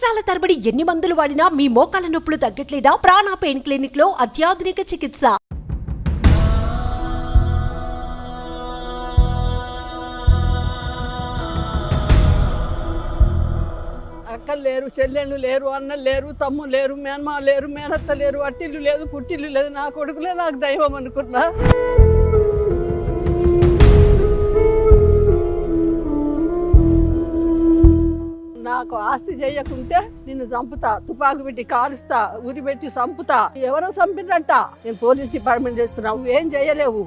సంవత్సరాల తరబడి ఎన్ని మందులు వాడినా మీ మోకాల నొప్పులు తగ్గట్లేదా? ప్రాణ పెయిన్ క్లినిక్ లో అత్యాధునిక చికిత్స. అక్కలు లేరు, చెల్లెళ్ళు లేరు, అన్నలు లేరు, తమ్ముళ్ళు లేరు, మేనమా లేరు, మేనత్త లేరు, అట్టిల్లు లేదు, పుట్టిల్లు లేదు. నా కొడుకులే నాకు దైవం అనుకున్నా. నాకు ఆస్తి చేయకుంటే నిన్ను చంపుతా, తుపాకు పెట్టి కాలుస్తా, ఉరి పెట్టి చంపుతా. ఎవరో చంపినట్ట. నేను పోలీస్ డిపార్ట్మెంట్ చేస్తున్నా, నువ్వేం చేయలేవు.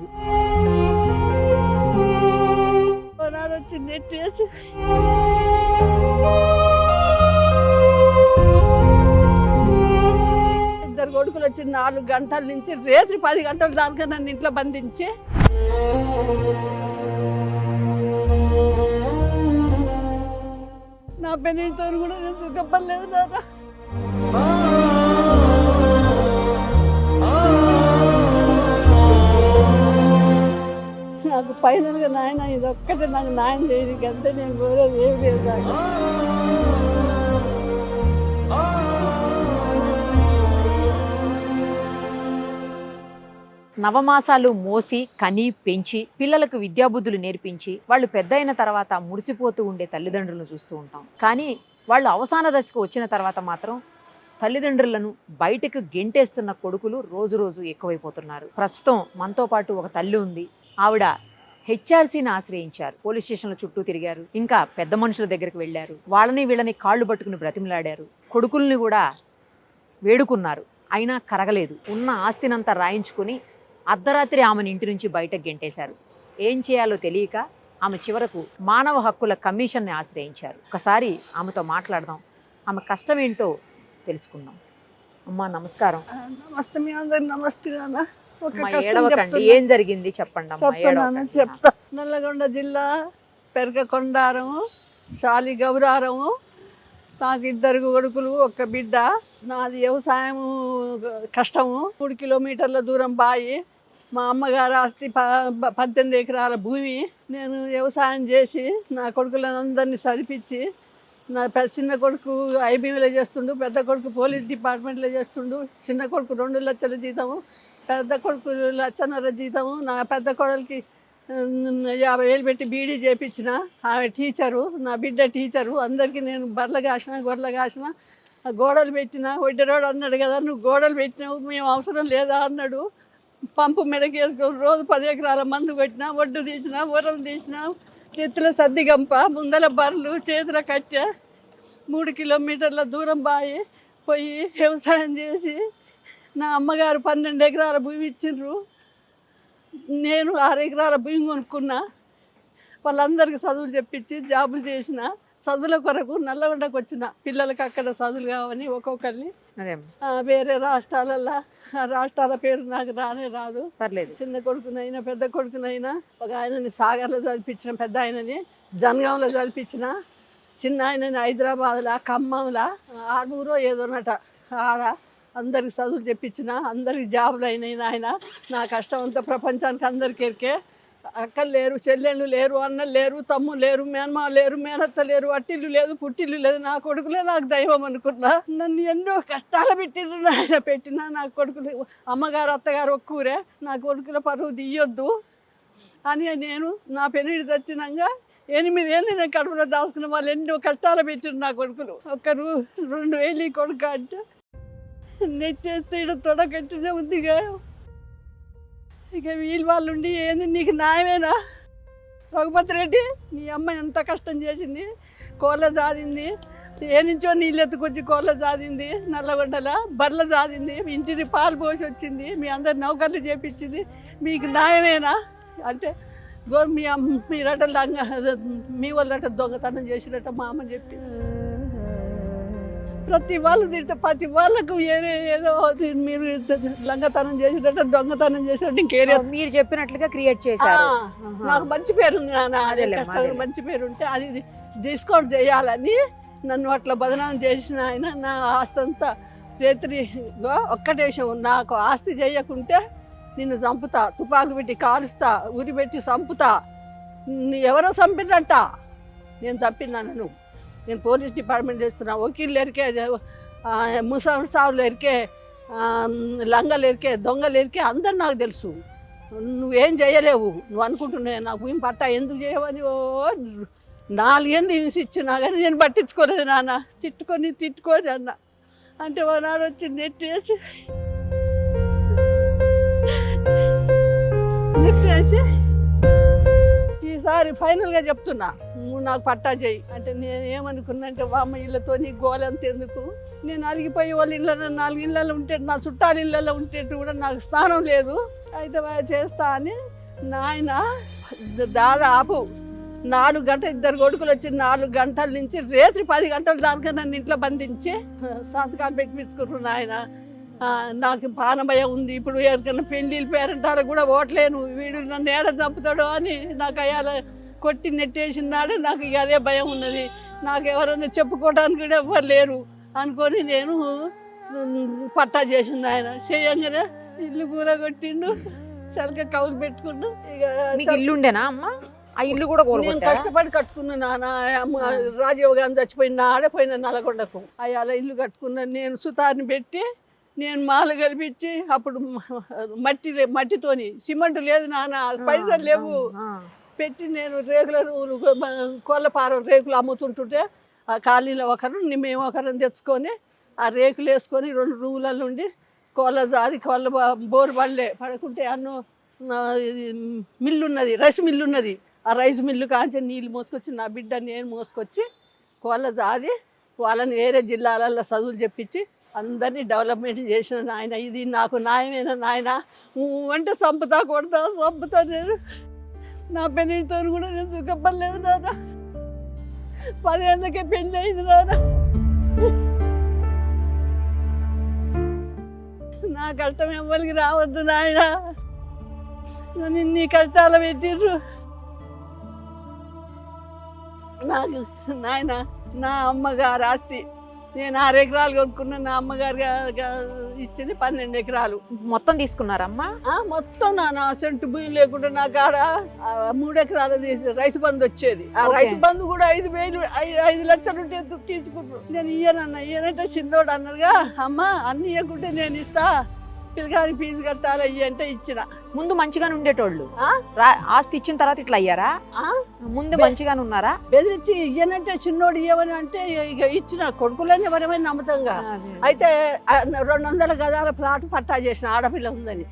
నాడు వచ్చి నెట్టేసి ఇద్దరు కొడుకులు వచ్చి 4 గంటల నుంచి రేత్రి 10 గంటల దాకా నన్ను ఇంట్లో బంధించి నా పెళ్ళితో కూడా నేను సుఖపడలేదు నాన్న. నాకు ఫైనల్గా నాయన ఇది ఒక్కటే నాకు న్యాయం చేయడానికి అంతే. నేను కోరేది ఏమి లేదు నాకు. నవమాసాలు మోసి కని పెంచి పిల్లలకు విద్యాబుద్ధులు నేర్పించి వాళ్ళు పెద్ద అయిన తర్వాత మురిసిపోతూ ఉండే తల్లిదండ్రులను చూస్తూ ఉంటాం. కానీ వాళ్ళు అవసాన దశకు వచ్చిన తర్వాత మాత్రం తల్లిదండ్రులను బయటకు గెంటేస్తున్న కొడుకులు రోజు రోజు ఎక్కువైపోతున్నారు. ప్రస్తుతం మనతో పాటు ఒక తల్లి ఉంది. ఆవిడ హెచ్ఆర్సీని ఆశ్రయించారు, పోలీస్ స్టేషన్ల చుట్టూ తిరిగారు, ఇంకా పెద్ద మనుషుల దగ్గరికి వెళ్ళారు, వాళ్ళని వీళ్ళని కాళ్ళు పట్టుకుని బ్రతిమలాడారు, కొడుకుల్ని కూడా వేడుకున్నారు. అయినా కరగలేదు. ఉన్న ఆస్తినంతా రాయించుకుని అర్ధరాత్రి ఆమెను ఇంటి నుంచి బయటకు గెంటేశారు. ఏం చేయాలో తెలియక ఆమె చివరకు మానవ హక్కుల కమిషన్ని ఆశ్రయించారు. ఒకసారి ఆమెతో మాట్లాడదాం, ఆమె కష్టం ఏంటో తెలుసుకుందాం. అమ్మా నమస్కారం. నమస్తే, మీ అందరు నమస్తే నాన్న. ఏడవకండి, ఏం జరిగింది చెప్పండి అమ్మా. చెప్తా. నల్లగొండ జిల్లా పెరకకొండారము, శాలి గౌరారము. నాకు 2 కొడుకులు, 1 బిడ్డ. నాది వ్యవసాయము కష్టము. 3 కిలోమీటర్ల దూరం బాయి. మా అమ్మగారు ఆస్తి 18 ఎకరాల భూమి. నేను వ్యవసాయం చేసి నా కొడుకులను అందరినీ చదివించి, నా చిన్న కొడుకు ఐబీలో చేస్తుండు, పెద్ద కొడుకు పోలీస్ డిపార్ట్మెంట్లో చేస్తుండు, చిన్న కొడుకు 2 లక్షల జీతము, పెద్ద కొడుకు 1,500,000 జీతము. నా పెద్ద కొడుకుకి 50,000 పెట్టి బీడీ చేయించిన. ఆమె టీచరు, నా బిడ్డ టీచరు. అందరికీ నేను బర్రెలు కాసిన, గొర్రెలు కాసిన, గోడలు పెట్టిన. వడ్డీరోడు అన్నాడు కదా, నువ్వు గోడలు పెట్టినావు, మేము అవసరం లేదా అన్నాడు. పంపు మెడకి వేసుకొని రోజు 10 ఎకరాల మందు కొట్టిన, ఒడ్డు తీసిన, ఊరలు తీసిన, నెత్తుల సద్ది గంప, ముందల బర్రెలు, చేతుల కట్టె. 3 కిలోమీటర్ల దూరం బాయి పోయి వ్యవసాయం చేసి నా అమ్మగారు 12 ఎకరాల భూమి ఇచ్చిండ్రు. నేను 6 ఎకరాల భూమి కొనుక్కున్నా. వాళ్ళందరికీ చదువులు చెప్పించి జాబులు చేసిన. చదువుల కొరకు నల్లగొండకు వచ్చిన. పిల్లలకి అక్కడ చదువులు కావని ఒక్కొక్కరిని వేరే రాష్ట్రాలల్లో, రాష్ట్రాల పేరు నాకు రానే రాదు. చిన్న కొడుకునైనా పెద్ద కొడుకునైనా ఒక ఆయనని సాగర్లో చదివించిన, పెద్ద ఆయనని జనగాంలో చదివించిన, చిన్న ఆయనని హైదరాబాద్లో, ఖమ్మంలో, ఆర్మూరో ఏదోనట ఆడ అందరికి చదువులు చెప్పించిన. అందరికి జాబులు అయినాయి. ఆయన నా కష్టం అంతా ప్రపంచానికి అందరికీ ఎరికే. అక్కలు లేరు, చెల్లెళ్ళు లేరు, అన్నలు లేరు, తమ్ముళ్ళు లేరు, మేనమా లేరు, మేనత్త లేరు, అట్టిల్లు లేదు, పుట్టిల్లు లేదు. నా కొడుకులే నాకు దైవం అనుకున్నా. నన్ను ఎన్నో కష్టాలు పెట్టిండ్రు. ఆయన పెట్టినా నా కొడుకులు, అమ్మగారు అత్తగారు ఒక్కూరే, నా కొడుకుల పరువు తీయొద్దు అని నేను నా పెళ్ళిడి తెచ్చినాక 8 ఏళ్ళు నేను కడుపులో దాచుకున్న. వాళ్ళు ఎన్నో కష్టాలు పెట్టిండ్రు నా కొడుకులు. ఒకరు 2,000 కొడుకు అంటే నెట్టేస్తే ఇక్కడ తొడకట్టినే ఉందిగా. ఇక వీళ్ళు వాళ్ళు ఉండి ఏంది నీకు న్యాయమేనా? రఘుపతి రెడ్డి, నీ అమ్మ ఎంత కష్టం చేసింది, కోళ్ళ జాదింది, ఏ నుంచో నీళ్ళు ఎత్తుకొచ్చి కోళ్ళ జాదింది, నల్లగొండల బర్రెల జాదింది, ఇంటిని పాలు పోసి వచ్చింది, మీ అందరు నౌకర్లు చేపించింది, మీకు న్యాయమేనా అంటే మీరట మీ వాళ్ళట దొంగతనం చేసిరట మా అమ్మ చెప్పి. ప్రతి వాళ్ళు తింటే ప్రతి వాళ్ళకు ఏదో మీరు లంగతనం చేసినట్టు, దొంగతనం చేసినట్టు ఇంకేరే మీరు చెప్పినట్లుగా క్రియేట్ చేశారు. నాకు మంచి పేరు ఉంది నాన్న, మంచి పేరు ఉంటే అది డిస్కౌంట్ చేయాలని నన్ను అట్లా బదనాం చేసిన ఆయన. నా ఆస్తి అంతా రేత్రిలో ఒక్కటే విషయం, నాకు ఆస్తి చేయకుంటే నిన్ను చంపుతా, తుపాకు పెట్టి కాలుస్తా, ఉరి పెట్టి చంపుతా. ఎవరో చంపినట్ట. నేను చంపినాను. నేను పోలీస్ డిపార్ట్మెంట్ చేస్తున్నా, వకీళ్ళు ఎరికే, ముసాఫర్ సావులు ఎరికే, లంగలు ఎరికే, దొంగలు ఎరికే, అందరు నాకు తెలుసు. నువ్వేం చేయలేవు, నువ్వు అనుకుంటున్నా నాకు భూమి పట్టా ఎందుకు చేయవని 4 ఏళ్ళు హింస ఇచ్చినా కానీ నేను పట్టించుకోలేదు నాన్న. తిట్టుకొని అన్న అంటే ఒకనాడు వచ్చి నెట్టేసి ఈసారి ఫైనల్గా చెప్తున్నా, నువ్వు నాకు పట్టా చేయి అంటే నేను ఏమనుకున్నా అంటే వామ్మ ఇళ్ళతో నీ గోలంత ఎందుకు, నేను అలిగిపోయి వాళ్ళ ఇళ్ళలో 4 ఇళ్ళలో ఉంటే, నా చుట్టాల ఇళ్ళలో ఉంటే కూడా నాకు స్థానం లేదు, అయితే చేస్తా అని నాయన దాదాపు 4 గంటలు, 2 కొడుకులు వచ్చి 4 గంటల నుంచి రేత్రి 10 గంటల దాకా నన్ను ఇంట్లో బంధించి సంతకాలు పెట్టించుకున్నారు నాయన. నాకు పానభయం ఉంది, ఇప్పుడు ఎవరికైనా పెళ్ళిళ్ళు పేరంటారు కూడా ఓట్లేను, వీడు నన్ను ఏడ చంపుతాడో అని నాకు అయ్యాల కొట్టి నెట్టేసినాడు. నాకు ఇక అదే భయం ఉన్నది, నాకు ఎవరైనా చెప్పుకోవడానికి కూడా ఎవరు లేరు అనుకొని నేను పట్టా చేసింది. ఆయన చేయంగానే ఇల్లు కూర కొట్టిండు, సరిగ్గా కౌలు పెట్టుకుంటూ. ఇక ఇల్లు ఉండేనా అమ్మ? ఆ ఇల్లు కూడా నేను కష్టపడి కట్టుకున్నా నాన్న. రాజీవ్ గాంధీ చచ్చిపోయిన ఆడపోయిన నల్గొండకు అయ్యాల ఇల్లు కట్టుకున్నాను నేను. సుతార్ని పెట్టి నేను మాల కల్పించి, అప్పుడు మట్టితోని, సిమెంట్ లేదు నాన్న, పైసలు లేవు, పెట్టి నేను రేకులు కోళ్ళపారం రేకులు అమ్ముతుంటుంటే ఆ కాలనీలో ఒకరు మేము ఒకరిని తెచ్చుకొని ఆ రేకులు వేసుకొని 2 రూములలో ఉండి కోళ్ళ జాది కోళ్ళ బోరు పడలే పడకుంటే అన్ను మిల్లు ఉన్నది, రైస్ మిల్లు ఉన్నది. ఆ రైస్ మిల్లు కాంచి నీళ్ళు మోసుకొచ్చి నా బిడ్డ నేను మోసుకొచ్చి కోళ్ళ జాది వాళ్ళని వేరే జిల్లాలలో చదువులు చెప్పించి అందరినీ డెవలప్మెంట్ చేసిన నాయన. ఇది నాకు న్యాయమైన నాయన. అంటే చంపుతా నేను. నా పెళ్ళితో కూడా నేను సుఖపడలేదు నాన్న. 10 ఏళ్ళకే పెళ్ళి అయింది నాన్న. నా కష్టం ఎవరికి రావద్దు నాయన, నన్ను ఇన్ని కష్టాలు పెట్టిర్రు నాకు నాయన. నా అమ్మగారు ఆస్తి నేను 6 ఎకరాలు కొనుక్కున్నా, నా అమ్మగారు ఇచ్చింది 12 ఎకరాలు. మొత్తం తీసుకున్నారమ్మా? మొత్తం నా సెంటు భూమి లేకుండా నా కాడ 3 ఎకరాలు రైతు బంధు వచ్చేది. ఆ రైతు బంధు కూడా 5 లక్షలు ఉంటే తీసుకుంటారు. నేను ఇయ్యనంటే చిన్నోడు అన్నారుగా, అమ్మ అన్ని ఇవ్వకుంటే నేను ఇస్తా, పిల్లగాని ఫీజు కట్టాలి అంటే ఇచ్చిన. ముందు మంచిగానే ఉండేటోళ్ళు, ఆస్తి ఇచ్చిన తర్వాత ఇట్లా అయ్యారా? ముందు మంచిగానే ఉన్నారా? బెదిరించి ఇయ్యనంటే చిన్నోడు ఇయ్యమని అంటే ఇక ఇచ్చిన. కొడుకులని ఎవరేమైనా నమ్ముతంగా. అయితే 200 గదాల ప్లాట్ పట్టా చేసిన, ఆడపిల్ల ఉందని.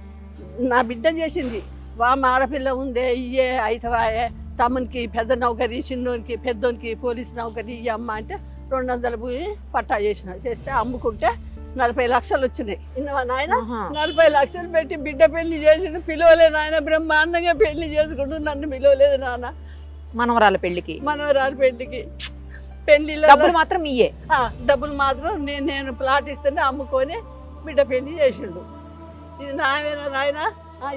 నా బిడ్డ చేసింది, వామ ఆడపిల్ల ఉందే ఇయ్యే అయితవాయే, తమ్మునికి పెద్ద నౌకరీ, చిన్నోనికి పెద్దోనికి పోలీస్ నౌకరీ ఇయ్యమ్మ అంటే 200 భూమి పట్టా చేస్తే అమ్ముకుంటే 40 లక్షలు వచ్చినాయి. ఇన్నవా నాయన? 40 లక్షలు పెట్టి బిడ్డ పెళ్లి చేసిండు, పిలవలే నాయన. బ్రహ్మాండంగా పెళ్లి చేసుకుంటూ నన్ను పిలవలేదు నాన్న. మనవరాల పెళ్లికి పెళ్లిలో డబ్బులు మాత్రం ఇయ్యే. డబ్బులు మాత్రం నేను ప్లాట్ ఇస్తేనే అమ్ముకొని బిడ్డ పెళ్లి చేసిండు. ఇది నాయన నాయన.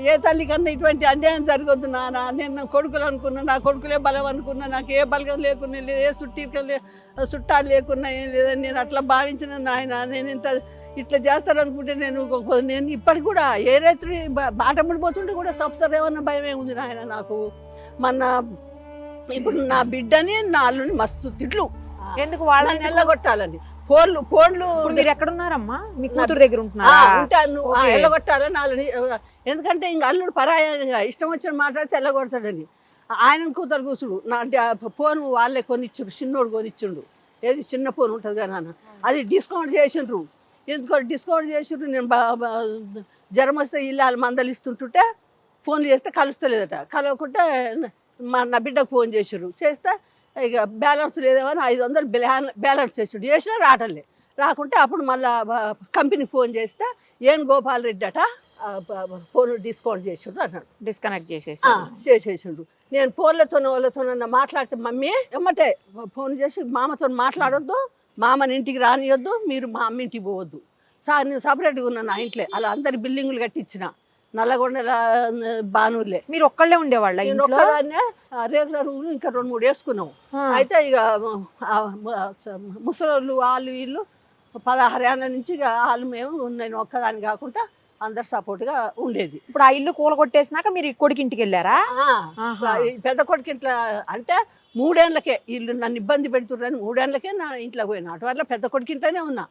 ఏ తల్లి కన్నా ఇటువంటి అన్యాయం జరగొద్దు నాన్న. నేను కొడుకులు అనుకున్నా, నా కొడుకులే బలం అనుకున్నా, నాకు ఏ బలగం లేకున్నా లేదు, ఏ చుట్టాలు లేకున్నా ఏం లేదని నేను అట్లా భావించిన నాయన. నేను ఇట్లా చేస్తారనుకుంటే నేను ఇప్పటికి కూడా ఏ రైతు బాటముడి పోతుంటే కూడా సంవత్సరం ఏమన్నా భయమే ఉంది నాయన నాకు. ఇప్పుడు నా బిడ్డని నా అల్లుని మస్తు తిట్లు, ఎందుకు వాళ్ళని ఎల్లగొట్టాలని. ఫోన్లు మీరు ఎక్కడున్నారమ్మా? మీ కూతురు దగ్గర ఉంటున్నారా? ఉంటాను. ఎల్లగొట్టాలని వాళ్ళని, ఎందుకంటే ఇంక అల్లుడు పరాయంగా ఇష్టం వచ్చిన మాట్లాడితే ఎల్లగొడతాడని. ఆయన కూతురు కూసుడు నా ఫోన్ వాళ్ళే కొనిచ్చుడు, చిన్నోడు కొనిచ్చుండు. ఏది చిన్న ఫోన్ ఉంటుంది కదా నాన్న, అది డిస్కౌంట్ చేసిండ్రు. ఎందుకో డిస్కౌంట్ చేసిండ్రు. నేను జ్వరం వస్తే ఇల్లు మందలు ఇస్తుంటుంటే ఫోన్లు చేస్తే కలుస్తలేదట. కలవకుంటే నా బిడ్డకు ఫోన్ చేసిండ్రు. చేస్తే ఇక బ్యాలెన్స్ లేదేమని 500 బ్యాలెన్స్ చేసినా రావట్లే. రాకుంటే అప్పుడు మళ్ళీ కంపెనీకి ఫోన్ చేస్తే గోపాల్ రెడ్డి అట ఫోన్ డిస్కౌంట్ చేసిండ్రు అన్నాడు. డిస్కనెక్ట్ చేసేసిండ్రు. నేను వాళ్ళతో మాట్లాడితే మమ్మీ ఎమ్మటే ఫోన్ చేసి మామతో మాట్లాడొద్దు, మామని ఇంటికి రానియొద్దు, మీరు మా అమ్మ ఇంటికి పోవద్దు సార్, నేను సపరేట్గా ఉన్నాను నా ఇంట్లో. అలా అందరి బిల్డింగులు కట్టించిన నల్లగొండ బానూర్లే. మీరు ఒక్కళ్ళే ఉండేవాళ్ళ? నేను ఒక్కదాన్నే రెగ్యులర్ రూమ్ ఇంకా 2-3 వేసుకున్నాం. అయితే ఇక ముసలోళ్ళు వాళ్ళు వీళ్ళు 16 ఏళ్ళ నుంచి ఇక వాళ్ళు మేము నేను ఒక్కదాన్ని కాకుండా అందరు సపోర్ట్గా ఉండేది. ఇప్పుడు ఆ ఇల్లు కూల కొట్టేసినాక మీరు కొడుకింటికి వెళ్ళారా? పెద్ద కొడుకింట్లో అంటే 3 ఏళ్ళకే వీళ్ళు నన్ను ఇబ్బంది పెడుతున్నారని 3 ఏళ్ళకే నా ఇంట్లోకి పోయినా. అటు వల్ల పెద్ద కొడుకు ఇంట్లోనే ఉన్నా.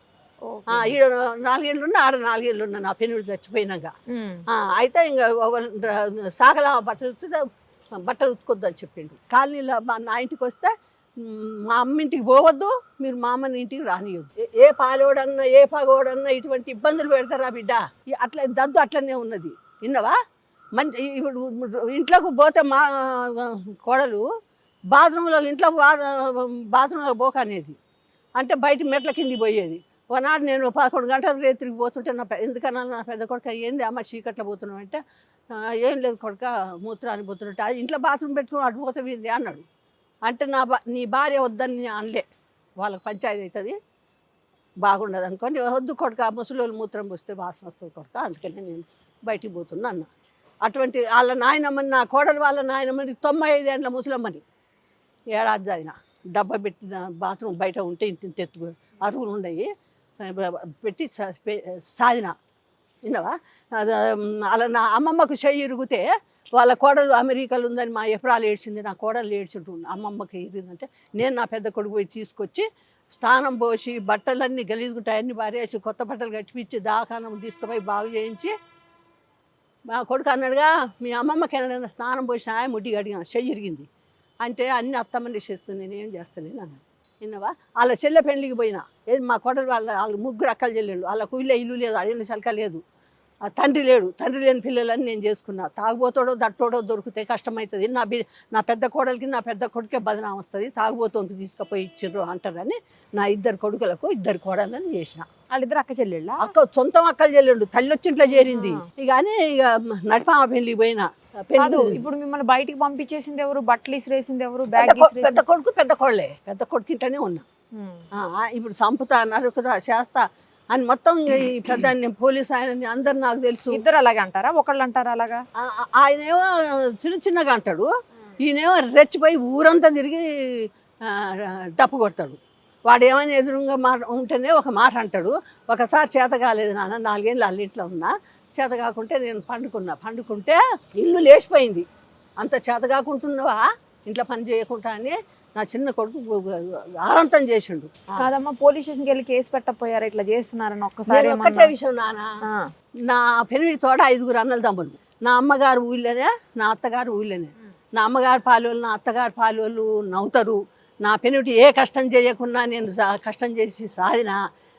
ఈడ 4 ఏళ్ళు ఉన్నా, ఆడ 4 ఏళ్ళు ఉన్నా నా పెనుడు చచ్చిపోయినాక. అయితే ఇంకా సాగల బట్టలు ఉతుకొద్దని చెప్పిండు. కాలనీలో నా ఇంటికి వస్తే మా అమ్మ ఇంటికి పోవద్దు, మీరు మా అమ్మని ఇంటికి రానియొద్దు. ఏ పాలోడన్నా ఏ పగోడన్నా ఇటువంటి ఇబ్బందులు పెడతారా బిడ్డ? అట్లా దద్దు అట్లనే ఉన్నది. విన్నవా? మంచి ఇప్పుడు ఇంట్లోకి పోతే మా కోడలు ఇంట్లో బాత్రూంలో పోక అనేది, అంటే బయట మెట్ల కింది పోయేది. ఒకనాడు నేను 11 గంటల రేత్రికి పోతుంటే ఎందుకన్నా నా పెద్ద కొడుక ఏంది అమ్మ చీకట్లో పోతున్నావు అంటే, ఏం లేదు కొడుక మూత్రాన్ని పోతున్నట్టు, అది ఇంట్లో బాత్రూమ్ పెట్టుకుని అటు పోతుంది అన్నాడు. అంటే నీ భార్య వద్దని అనలే, వాళ్ళకి పంచాయతీ అవుతుంది బాగుండదు అనుకోని, వద్దు కొడుక ముసలోళ్ళు మూత్రం పోస్తే వాసన వస్తుంది కొడుక, అందుకని నేను బయటికి పోతున్నా అన్న. అటువంటి వాళ్ళ నాయనమ్మని, నా కోడలు వాళ్ళ నాయనమ్మని 95 ఏళ్ళ ముసలమ్మని ఏడాది చదివిన. డబ్బా పెట్టిన బాత్రూమ్ బయట ఉంటే ఇంత ఎత్తు అరుగులు ఉన్నాయి పెట్టి సాధిన. విన్నావా? అలా నా అమ్మమ్మకు చెయ్యి ఇరిగితే వాళ్ళ కోడలు అమెరికాలో ఉందని మా ఎఫ్రాలు ఏడ్చింది, నా కోడలు ఏడ్చుంటుంది. అమ్మమ్మకి ఇరిగిందంటే నేను నా పెద్ద కొడుకు పోయి తీసుకొచ్చి స్నానం పోసి బట్టలన్నీ గలీజుకుంటాయన్నీ పారేసి కొత్త బట్టలు కట్టిపించి దాకానం తీసుకుపోయి బాగు చేయించి, మా కొడుకు అన్నాడుగా మీ అమ్మమ్మకి ఏమైనా స్నానం పోసిన ముడ్డి అడిగాను చెయ్యి ఇరిగింది అంటే, అన్ని అత్తమ్మని చేస్తుంది నేనేం చేస్తలేను అన్నాను. విన్నావా? వాళ్ళ చెల్లె పెళ్ళికి పోయినా, ఏది మా కోడలు వాళ్ళు 3 అక్కలు చెల్లెళ్ళు, వాళ్ళకు ఇల్లు లేదు, అడిగిన చలక లేదు, తండ్రి లేడు, తండ్రి లేని పిల్లలని నేను చేసుకున్నా. తాగుబోతాడో దట్టోడో దొరికితే కష్టమవుతుంది, నా పెద్ద కోడలికి నా పెద్ద కొడుకే బదనాం వస్తుంది, తాగుబోతోనికి తీసుకుపోయి ఇచ్చిర్రు అంటారని నా 2 కొడుకులకు 2 కోడళ్ళని చేసిన. వాళ్ళిద్దరు అక్క చెల్లెళ్ళ? సొంతం అక్కలు చెల్లెళ్ళు, తల్లి వచ్చి ఇంట్లో చేరింది. కానీ ఇక నడిపామ పెళ్ళికి పోయినా. ఇప్పుడు మిమ్మల్ని బయటికి పంపించేసింది ఎవరు? బట్టలు ఇసిరేసింది ఎవరు? పెద్ద కొడుకు పెద్ద కోళ్ళే. పెద్ద కొడుకు ఇంట్లోనే ఉన్నా. ఇప్పుడు చంపుతా నరుకుతా చేస్తా అని మొత్తం ఈ పెద్ద పోలీస్ ఆయన అందరు నాకు తెలుసు. ఇద్దరు అలాగే అంటారా? ఒకళ్ళు అంటారా అలాగా? ఆయనేమో చిన్నగా అంటాడు, ఈయనేమో రెచ్చిపోయి ఊరంతా తిరిగి డప్పు కొడతాడు. వాడు ఏమైనా ఎదురుగా మాట ఉంటేనే ఒక మాట అంటాడు. ఒకసారి చేత కాలేదు నాన్న, 4 ఏళ్ళు వాళ్ళ ఇంట్లో ఉన్నా, చేత కాకుంటే నేను పండుకుంటే ఇల్లు లేచిపోయింది. అంత చేత కాకుంటున్నావా ఇంట్లో పని చేయకుండా అని నా చిన్న కొడుకు ఆరంతం చేసిండు. కాదమ్మా, పోలీస్ స్టేషన్కి వెళ్ళి కేసు పెట్టకపోయారు ఇట్లా చేస్తున్నారని? ఒక్కసారి ఒక్కటే విషయం నాన్న, నా పెనిమిడి తోడ 5 అన్నల తమ్ముళ్ళు. నా అమ్మగారు ఊళ్ళోనే, నా అత్తగారు ఊళ్ళోనే. నా అమ్మగారు పాలోళ్ళు నా అత్తగారు పాలోళ్ళు నవ్వుతారు. నా పెనిమిటి ఏ కష్టం చేయకుండా నేను కష్టం చేసి సాధిన,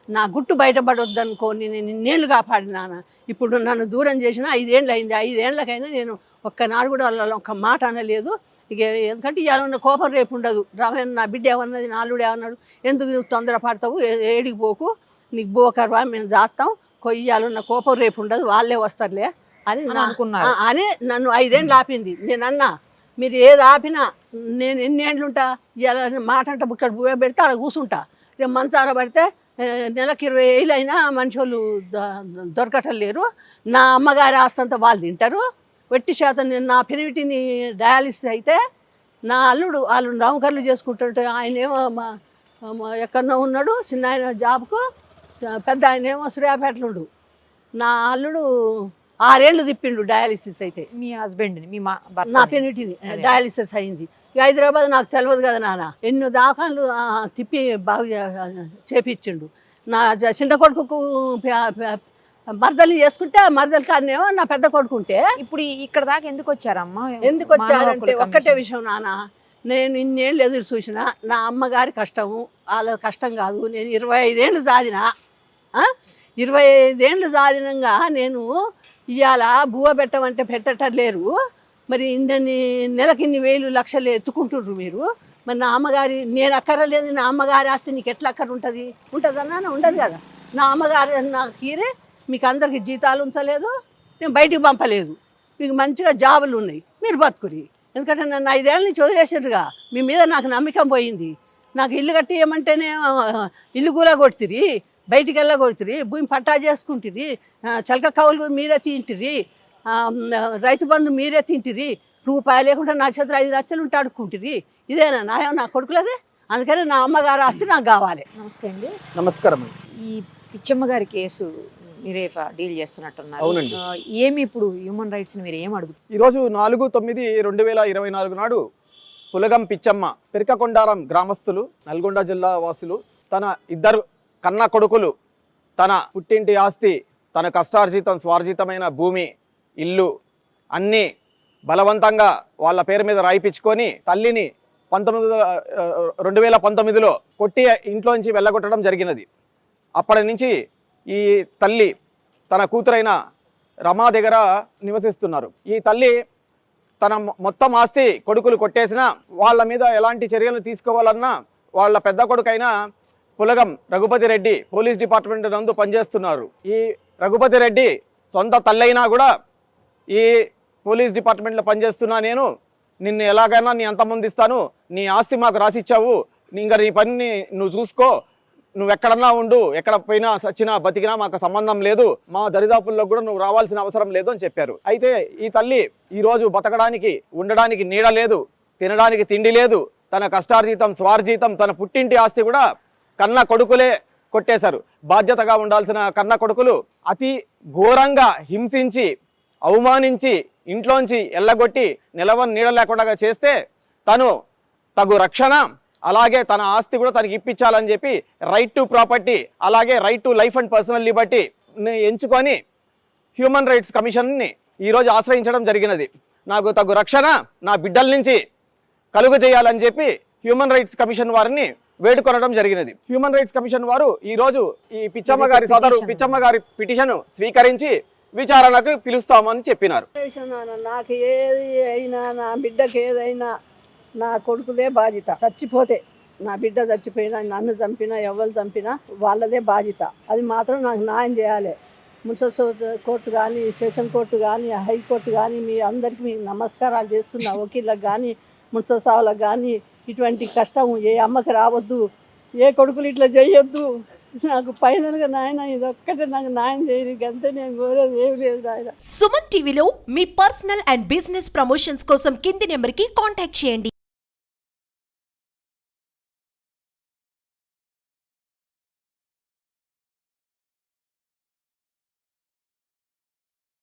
నా గుట్టు బయటపడొద్దనుకోని నేను ఇన్నేళ్ళు కాపాడినాను. ఇప్పుడు నన్ను దూరం చేసిన 5 ఏళ్ళు అయింది. 5 ఏళ్ళకైనా నేను ఒక్కనాడు కూడా వాళ్ళ ఒక్క మాట అనలేదు. ఇక ఎందుకంటే ఇవాళ ఉన్న కోపం రేపు ఉండదు. రామయ్య నా బిడ్డ ఏమన్నది, నా అల్లుడు ఏమన్నాడు, ఎందుకు నువ్వు తొందరపడతావు, ఏడికి పోకు, నీకు బోకర్వా, మేము చేస్తాం, కొయ్యాలున్న కోపం రేపు ఉండదు, వాళ్ళే వస్తారులే అని అని నన్ను 5 ఏళ్ళు ఆపింది. నేను అన్నా, మీరు ఏది ఆపినా నేను ఎన్ని ఏళ్ళు ఉంటా, ఇలా మాట అంటే ఇక్కడ భూమి పెడితే అక్కడ కూర్చుంటా. రేపు మంచాన పడితే నెలకు 20 ఏళ్ళు అయినా మనిషి వాళ్ళు దొరకటం లేరు. నా అమ్మగారి ఆస్తంతా వాళ్ళు తింటారు. వెట్టి శాతం నేను నా పెనిమిటిని డయాలిసిస్ అయితే నా అల్లుడు వాళ్ళు నౌకర్లు చేసుకుంటుంటే ఆయనేమో ఎక్కడో ఉన్నాడు, చిన్న ఆయన జాబ్కు, పెద్ద ఆయనేమో సూర్యాపేటలుండు. నా అల్లుడు 6 ఏళ్ళు తిప్పిండు డయాలిసిస్ అయితే. మీ హస్బెండ్ని నా పెనిమిటిని డయాలిసిస్ అయింది. ఇక హైదరాబాద్ నాకు తెలియదు కదా నాన్న, ఎన్నో దాఖలు తిప్పి బాగు చేపించిండు. నా చిన్న కొడుకు మరదలు చేసుకుంటే ఆ మరదలు కాడనేమో నా పెద్ద కొడుకుంటే. ఇప్పుడు ఇక్కడ దాకా ఎందుకు వచ్చారమ్మా? ఎందుకు వచ్చారంటే ఒక్కటే విషయం నాన్న, నేను ఇన్నేళ్ళు ఎదురు చూసిన నా అమ్మగారి కష్టము వాళ్ళ కష్టం కాదు. నేను 25 ఏళ్ళు సాధిన, 25 ఏళ్ళు సాధినంగా నేను ఇవాళ బువ్వ పెట్టమంటే పెట్టలేరు. మరి ఇన్ని నెలకి ఇన్ని వేలు లక్షలు ఎత్తుకుంటుర్రు మీరు. మరి నా అమ్మగారి నేను అక్కరలేదు, నా అమ్మగారి ఆస్తి నీకు ఎట్లా అక్కర ఉంటుంది? ఉంటుందన్నా ఉండదు కదా. నా అమ్మగారు నాకు హీరే, మీకు అందరికి జీతాలు ఉంచలేదు, నేను బయటికి పంపలేదు, మీకు మంచిగా జాబులు ఉన్నాయి, మీరు బతుకురి. ఎందుకంటే నన్ను 5 ఏళ్ళ నుంచి వదిలేసారుగా, మీ మీద నాకు నమ్మకం పోయింది. నాకు ఇల్లు కట్టియమంటేనే ఇల్లు కూడా కొడుతురి, బయటికి వెళ్ళ కొడుతురి, భూమి పట్టా చేసుకుంటురి, చలక కవులు మీరే తింటిరి, రైతు బంధు మీరే తింటిరి, రూపాయలు లేకుండా నా చేతులు 5 లక్షలు ఉంటే అడుక్కుంటురి. ఇదేనా నా కొడుకులదే? అందుకని నా అమ్మగారు ఆస్తి నాకు కావాలి. నమస్తే అండి. నమస్కారం. ఈ పిచ్చమ్మ గారి కేసు మీరే డీల్ చేస్తున్నట్టున్నారు. అవునండి. ఏమి ఇప్పుడు హ్యూమన్ రైట్స్ మీరు ఏం అడుగుతారు? ఈరోజు 4/9/2024 నాడు పులగం పిచ్చమ్మ పెరకకొండారం గ్రామస్తులు, నల్గొండ జిల్లా వాసులు. తన ఇద్దరు కన్న కొడుకులు తన పుట్టింటి ఆస్తి, తన కష్టార్జితం స్వార్జితమైన భూమి, ఇల్లు అన్నీ బలవంతంగా వాళ్ళ పేరు మీద రాయిపించుకొని తల్లిని 2019లో కొట్టి ఇంట్లోంచి వెళ్ళగొట్టడం జరిగినది. అప్పటి నుంచి ఈ తల్లి తన కూతురైన రమా దగ్గర నివసిస్తున్నారు. ఈ తల్లి తన మొత్తం ఆస్తి కొడుకులు కొట్టేసినా వాళ్ళ మీద ఎలాంటి చర్యలు తీసుకోవాలన్నా వాళ్ళ పెద్ద కొడుకైన పులగం రఘుపతి రెడ్డి పోలీస్ డిపార్ట్మెంట్ నందు పనిచేస్తున్నారు. ఈ రఘుపతి రెడ్డి సొంత తల్లైనా కూడా ఈ పోలీస్ డిపార్ట్మెంట్లో పనిచేస్తున్నా, నేను నిన్ను ఎలాగైనా నీ అంతమంది ఇస్తాను, నీ ఆస్తి మాకు రాసిచ్చావు, ఇంకా నీ పని నువ్వు చూసుకో, నువ్వు ఎక్కడన్నా ఉండు, ఎక్కడ పోయినా సచ్చినా బతికినా మాకు సంబంధం లేదు, మా దరిదాపుల్లో కూడా నువ్వు రావాల్సిన అవసరం లేదు అని చెప్పారు. అయితే ఈ తల్లి ఈరోజు బతకడానికి ఉండడానికి నీడ లేదు, తినడానికి తిండి లేదు, తన కష్టార్జితం స్వార్జితం తన పుట్టింటి ఆస్తి కూడా కన్న కొడుకులే కొట్టేశారు. బాధ్యతగా ఉండాల్సిన కన్న కొడుకులు అతి ఘోరంగా హింసించి అవమానించి ఇంట్లోంచి ఎల్లగొట్టి నీడ లేకుండా చేస్తే తను తగు రక్షణ అలాగే తన ఆస్తి కూడా తనకి ఇప్పించాలని చెప్పి రైట్ టు ప్రాపర్టీ అలాగే right to life and personal Liberty ఎంచుకొని హ్యూమన్ రైట్స్ కమిషన్ని ఈరోజు ఆశ్రయించడం జరిగినది. నాకు తగు రక్షణ నా బిడ్డల నుంచి కలుగు చేయాలని చెప్పి హ్యూమన్ రైట్స్ కమిషన్ వారిని వేడుకొనడం జరిగినది. హ్యూమన్ రైట్స్ కమిషన్ వారు ఈరోజు ఈ పిచ్చమ్మ గారి సోదరు పిచ్చమ్మ గారి పిటిషన్ స్వీకరించి విచారణకు పిలుస్తామని చెప్పినారు. నాకు ఏది అయినా నా బిడ్డకి ఏదైనా నా కొడుకుదే బాధ్యత. చచ్చిపోతే నా బిడ్డ చచ్చిపోయినా, నన్ను చంపినా, ఎవరు చంపినా వాళ్ళదే బాధ్యత. అది మాత్రం నాకు న్యాయం చేయాలి. మున్సిపల్ కోర్టు కానీ, సెషన్ కోర్టు కానీ, హైకోర్టు కానీ మీ అందరికీ మీకు నమస్కారాలు చేస్తున్నా. వకీళ్ళకి కానీ, మున్సిపల్ సావులకు కానీ ఇటువంటి కష్టం ఏ అమ్మకి రావద్దు, ఏ కొడుకులు ఇట్లా చేయొద్దు. నాకు ఫైనల్గా నాయన ఇది ఒక్కటే నాకు న్యాయం చేయడానికి, అంతే నేను కోరేది ఏమి లేదు నాయన. సుమన్ టీవీలో మీ పర్సనల్ అండ్ బిజినెస్ ప్రమోషన్స్ కోసం కింది నెంబర్కి కాంటాక్ట్ చేయండి.